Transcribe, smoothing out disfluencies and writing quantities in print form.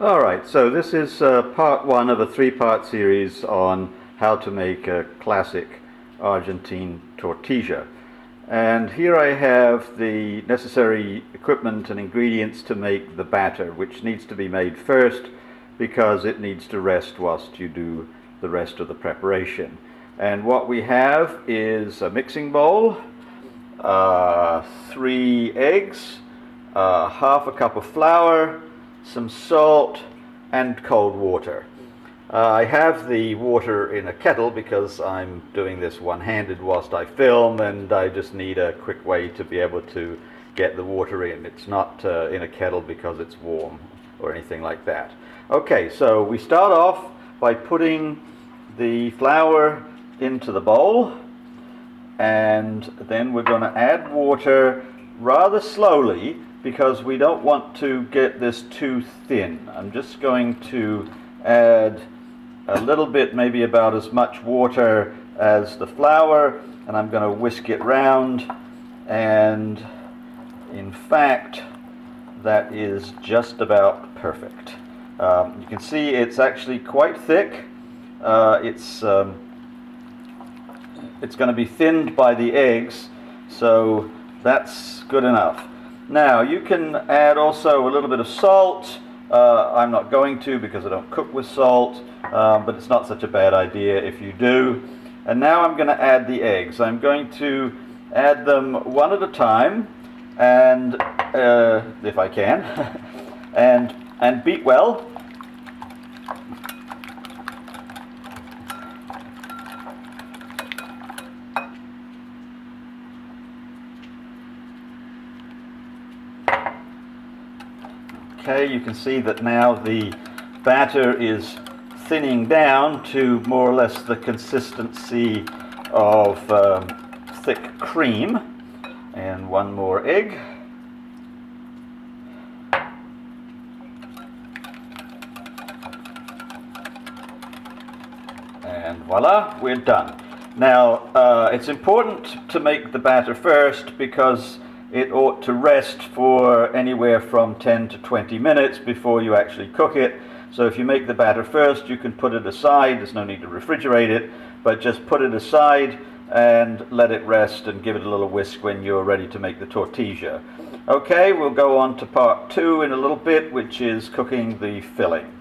All right, so this is part one of a three-part series on how to make a classic Argentine tortilla. And here I have the necessary equipment and ingredients to make the batter, which needs to be made first because it needs to rest whilst you do the rest of the preparation. And what we have is a mixing bowl, 3 eggs, half a cup of flour, some salt, and cold water. I have the water in a kettle because I'm doing this one-handed whilst I film, and I just need a quick way to be able to get the water in. It's not in a kettle because it's warm or anything like that. Okay, so we start off by putting the flour into the bowl, and then we're going to add water rather slowly because we don't want to get this too thin. I'm just going to add a little bit, maybe about as much water as the flour, and I'm going to whisk it round, and in fact that is just about perfect. You can see it's actually quite thick. It's going to be thinned by the eggs, so that's good enough. Now you can add also a little bit of salt. I'm not going to because I don't cook with salt, but it's not such a bad idea if you do. And now I'm going to add the eggs. I'm going to add them one at a time, and if I can, and beat well. Okay, you can see that now the batter is thinning down to more or less the consistency of thick cream. And one more egg. And voila, we're done. Now, it's important to make the batter first because it ought to rest for anywhere from 10 to 20 minutes before you actually cook it. So if you make the batter first, you can put it aside. There's no need to refrigerate it, but just put it aside and let it rest and give it a little whisk when you're ready to make the tortilla. Okay, we'll go on to part two in a little bit, which is cooking the filling.